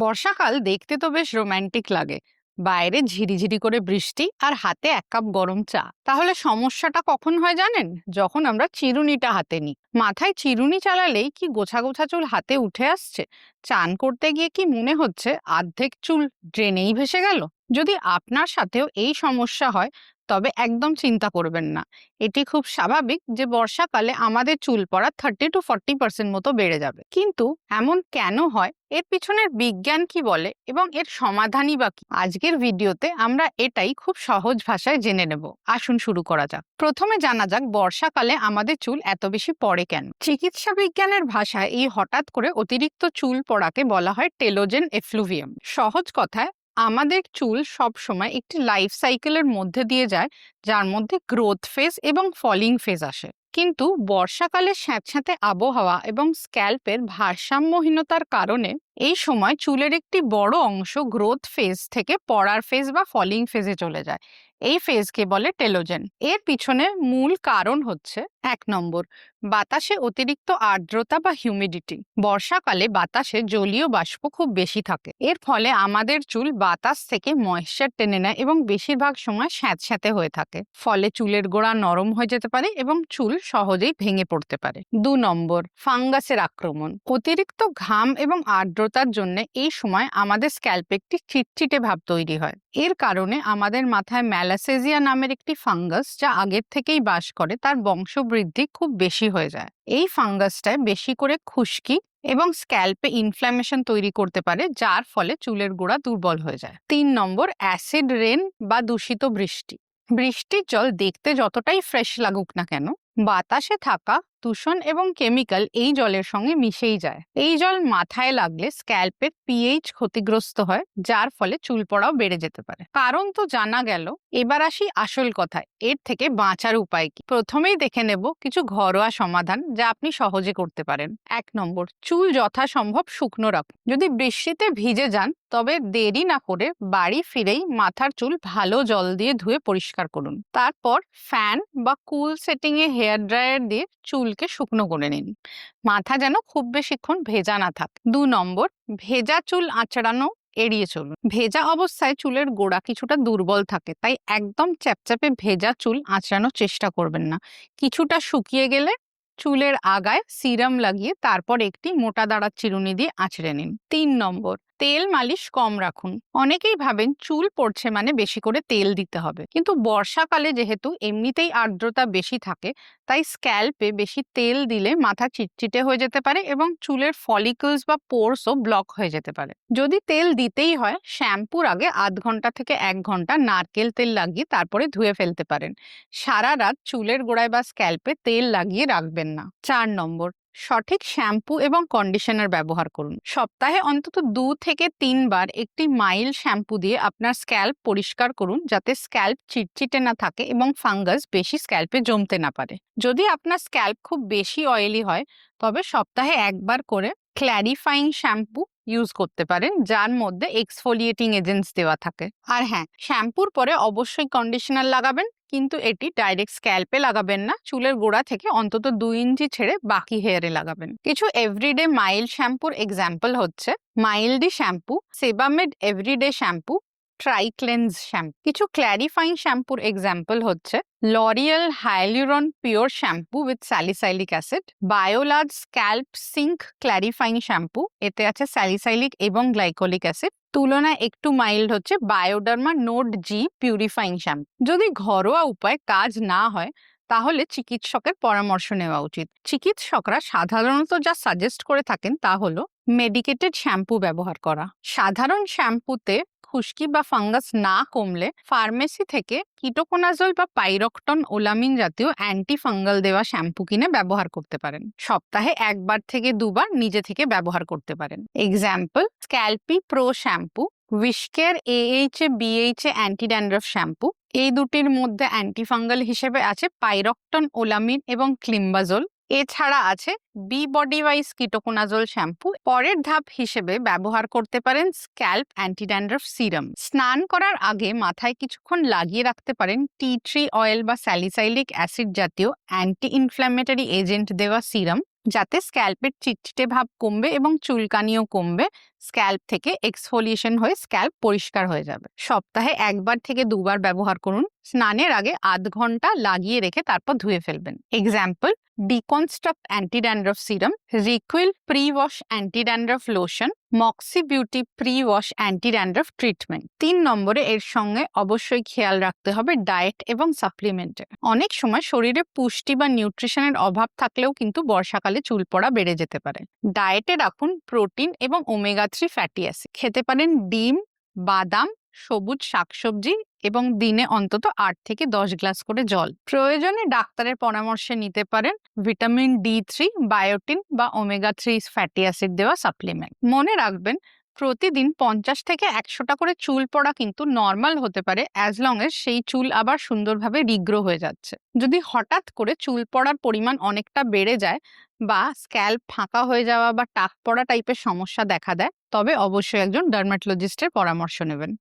বর্ষাকাল দেখতে তো বেশ রোমান্টিক লাগে। বাইরে ঝিরিঝিরি করে বৃষ্টি আর হাতে এক কাপ গরম চা। তাহলে সমস্যাটা কখন হয় জানেন? যখন আমরা চিরুনিটা হাতে নিই। মাথায় চিরুনি চালালেই কি গোছা গোছা চুল হাতে উঠে আসছে? চান করতে গিয়ে কি মনে হচ্ছে অর্ধেক চুল ড্রেনেই ভেসে গেল? যদি আপনার সাথেও এই সমস্যা হয়, তবে একদম চিন্তা করবেন না। এটি খুব স্বাভাবিক যে বর্ষাকালে আমাদের চুল পড়া 30 to 40% মতো বেড়ে যাবে। কিন্তু এমন কেন হয়, এর পিছনের বিজ্ঞান কি বলে এবং এর সমাধানই বা কি, আজকের ভিডিওতে আমরা এটাই খুব সহজ ভাষায় জেনে নেব। আসুন শুরু করা যাক। প্রথমে জানা যাক বর্ষাকালে আমাদের চুল এত বেশি পড়ে কেন। চিকিৎসা বিজ্ঞানের ভাষায় এই হঠাৎ করে অতিরিক্ত চুল পড়াকে বলা হয় টেলোজেন এফ্লুভিয়াম। সহজ কথায়, আমাদের চুল সব সময় একটি লাইফ সাইকেলের মধ্যে দিয়ে যায়, যার মধ্যে গ্রোথ ফেজ এবং ফলিং ফেজ আসে। কিন্তু বর্ষাকালে স্যাঁতস্যাঁতে আবহাওয়া এবং স্ক্যাল্পের ভারসাম্যহীনতার কারণে এই সময় চুলের একটি বড় অংশ গ্রোথ ফেজ থেকে পড়ার ফেজ বা ফলিং ফেজে চলে যায়। এই ফেজকে বলে টেলোজেন। এর পিছনে মূল কারণ হচ্ছে 1 নম্বর, বাতাসে অতিরিক্ত আর্দ্রতা বা হিউমিডিটি। বর্ষাকালে বাতাসে জলীয় বাষ্প খুব বেশি থাকে। এর ফলে আমাদের চুল বাতাস থেকে ময়েশ্চার টেনে নেয় এবং বেশিরভাগ সময় স্যাঁতস্যাঁতে হয়ে থাকে। ফলে চুলের গোড়া নরম হয়ে যেতে পারে এবং চুল সহজেই ভেঙে পড়তে পারে। 2 নম্বর, ফাঙ্গাসের আক্রমণ। অতিরিক্ত ঘাম এবং আর্দ্রতার জন্য এই সময় আমাদের স্ক্যাল্পে একটি চিটচিটে ভাব তৈরি হয়। এর কারণে আমাদের মাথায় ম্যালাসেজিয়া নামের একটি ফাঙ্গাস, যা আগের থেকেই বাস করে, তার বংশবৃদ্ধি খুব বেশি হয়ে যায়। এই ফাঙ্গাসটায় বেশি করে খুশকি এবং স্ক্যাল্পে ইনফ্ল্যামেশন তৈরি করতে পারে, যার ফলে চুলের গোড়া দুর্বল হয়ে যায়। 3 নম্বর, অ্যাসিড রেন বা দূষিত বৃষ্টি। বৃষ্টির জল দেখতে যতটাই ফ্রেশ লাগুক না কেন, বাতাসে থাকা দূষণ এবং কেমিক্যাল এই জলের সঙ্গে মিশেই যায়। এই জল মাথায় লাগলে স্ক্যাল্পের পিএইচ ক্ষতিগ্রস্ত হয়, যার ফলে চুল পড়াও বেড়ে যেতে পারে। কারণ তো জানা গেল, এবার আসি আসল কথায়, এর থেকে বাঁচার উপায় কি। প্রথমেই দেখে নেব কিছু ঘরোয়া সমাধান যা আপনি সহজে করতে পারেন। 1 নম্বর, চুল যথাসম্ভব শুকনো রাখুন। যদি বৃষ্টিতে ভিজে যান, তবে দেরি না করে বাড়ি ফিরেই মাথার চুল ভালো জল দিয়ে ধুয়ে পরিষ্কার করুন। তারপর ফ্যান বা কুল সেটিং এ হেয়ার ড্রায়ার দিয়ে চুলকে শুকনো করে নিন। মাথা যেন খুব বেশিক্ষণ ভেজা না থাকে। 2 নম্বর, ভেজা চুল আঁচড়ানো এড়িয়ে চলুন। ভেজা অবস্থায় চুলের গোড়া কিছুটা দুর্বল থাকে, তাই একদম চ্যাপচ্যাপে ভেজা চুল আঁচড়ানোর চেষ্টা করবেন না। কিছুটা শুকিয়ে গেলে চুলের আগায় সিরাম লাগিয়ে তারপর একটি মোটা দাঁড়ার চিরুনি দিয়ে আঁচড়ে নিন। 3 নম্বর, তেল মালিশ কম রাখুন। অনেকেই ভাবেন চুল পড়ছে মানে বেশি করে তেল দিতে হবে, কিন্তু বর্ষাকালে যেহেতু এমনিতেই আর্দ্রতা বেশি থাকে, তাই স্ক্যাল্পে বেশি তেল দিলে মাথা চিটচিটে হয়ে যেতে পারে এবং চুলের ফলিকলস বা পোরসও ব্লক হয়ে যেতে পারে। যদি তেল দিতেই হয়, শ্যাম্পুর আগে আধ ঘন্টা থেকে 1 ঘন্টা নারকেল তেল লাগিয়ে তারপরে ধুয়ে ফেলতে পারেন। সারা রাত চুলের গোড়ায় বা স্ক্যাল্পে তেল লাগিয়ে রাখবেন না। 4 নম্বর, সঠিক শ্যাম্পু এবং কন্ডিশনার ব্যবহার করুন। সপ্তাহে অন্তত 2 থেকে 3 বার একটি মাইল্ড শ্যাম্পু দিয়ে আপনার স্ক্যাল্প পরিষ্কার করুন, যাতে স্ক্যাল্প চিটচিটে না থাকে এবং ফাঙ্গাস বেশি স্ক্যাল্পে জমতে না পারে। যদি আপনার স্ক্যাল্প খুব বেশি অয়েলি হয়, তবে সপ্তাহে 1 বার করে ক্ল্যারিফাইং শ্যাম্পু ইউজ করতে পারেন, যার মধ্যে এক্সফোলিয়েটিং এজেন্টস দেওয়া থাকে। আর হ্যাঁ, শ্যাম্পুর পরে অবশ্যই কন্ডিশনার লাগাবেন, কিন্তু এটি ডাইরেক্ট স্ক্যাল্পে লাগাবেন না। চুলের গোড়া থেকে অন্তত 2 ইঞ্চি ছেড়ে বাকি হেয়ারে লাগাবেন। কিছু এভরিডে মাইল্ড শ্যাম্পুর এক্সাম্পল হচ্ছে মাইল্ডি শ্যাম্পু, সেবামেড এভরিডে শ্যাম্পু, ট্রাইক্লেন্স শ্যাম্পু। কিছু ক্ল্যারিফাইং শ্যাম্পুর এক্সাম্পল হচ্ছে L'Oreal hyaluron pure shampoo with salicylic acid, Biolage scalp sync clarifying shampoo, এতে আছে স্যালিসাইলিক এবং গ্লাইকোলিক অ্যাসিড। তুলনায় একটু মাইল্ড হচ্ছে বায়োডার্মা নোট জি পিউরিফাইং শ্যাম্পু। যদি ঘরোয়া উপায় কাজ না হয়, তাহলে চিকিৎসকের পরামর্শ নেওয়া উচিত। চিকিৎসকরা সাধারণত যা সাজেস্ট করে থাকেন তা হলো মেডিকেটেড শ্যাম্পু ব্যবহার করা। সাধারণ শ্যাম্পুতে খুশকি বা ফাঙ্গাস না কমলে ফার্মেসি থেকে কিটোকোনাজল বা পাইরক্টন ওলামিন জাতীয় অ্যান্টি ফাঙ্গাল দেওয়া শ্যাম্পু কিনে ব্যবহার করতে পারেন। সপ্তাহে 1 বার থেকে 2 বার নিজে থেকে ব্যবহার করতে পারেন। Example, Scalpe pro shampoo, WishCare AHA BHA anti dandruff shampoo. এই দুটির মধ্যে অ্যান্টিফাঙ্গাল হিসেবে আছে পাইরক্টন ওলামিন এবং ক্লিম্বাজল। এছাড়া আছে be body wise ketoconazole shampoo. পরের ধাপ হিসেবে ব্যবহার করতে পারেন স্ক্যাল্প অ্যান্টি ড্যান্ড্রফ সিরাম। স্নান করার আগে মাথায় কিছুক্ষণ লাগিয়ে রাখতে পারেন টি ট্রি অয়েল বা স্যালিসাইলিক অ্যাসিড জাতীয় অ্যান্টি ইনফ্ল্যামেটরি এজেন্ট দেওয়া সিরাম, যাতে স্ক্যাল্পের চিটচিটে ভাব কমবে এবং চুলকানিও কমবে। স্ক্যাল্প থেকে এক্সফোলিয়েশন হয়ে স্ক্যাল্প পরিষ্কার হয়ে যাবে। সপ্তাহে 1 থেকে 2 ব্যবহার করুন। স্নানের আগে আধ ঘন্টা লাগিয়ে রেখে তারপর ধুয়ে ফেলবেন। Example: deconstruct anti dandruff serum, Reequil pre wash anti dandruff lotion, Moxie beauty pre wash anti dandruff treatment. 3 নম্বরে এর সঙ্গে অবশ্যই খেয়াল রাখতে হবে ডায়েট এবং সাপ্লিমেন্টের। অনেক সময় শরীরে পুষ্টি বা নিউট্রিশনের অভাব থাকলেও কিন্তু বর্ষাকালে চুল পড়া বেড়ে যেতে পারে। ডায়েটে রাখুন প্রোটিন এবং ওমেগা 3 ফ্যাটি অ্যাসিড। খেতে পারেন ডিম, বাদাম, সবুজ শাকসবজি এবং দিনে অন্তত 8 থেকে 10 গ্লাস করে জল। প্রয়োজনে ডাক্তারের পরামর্শে নিতে পারেন ভিটামিন D3, বায়োটিন বা ওমেগা 3 ফ্যাটি অ্যাসিড দেওয়া সাপ্লিমেন্ট। মনে রাখবেন, প্রতিদিন 50 থেকে 100টা করে চুল পড়া কিন্তু নর্মাল হতে পারে, অ্যাজ লং এজ সেই চুল আবার সুন্দরভাবে রিগ্রো হয়ে যাচ্ছে। যদি হঠাৎ করে চুল পড়ার পরিমাণ অনেকটা বেড়ে যায় বা স্ক্যাল্প ফাঁকা হয়ে যাওয়া বা টাক পড়া টাইপের সমস্যা দেখা দেয়, তবে অবশ্যই একজন ডার্মাটোলজিস্টের পরামর্শ নেবেন।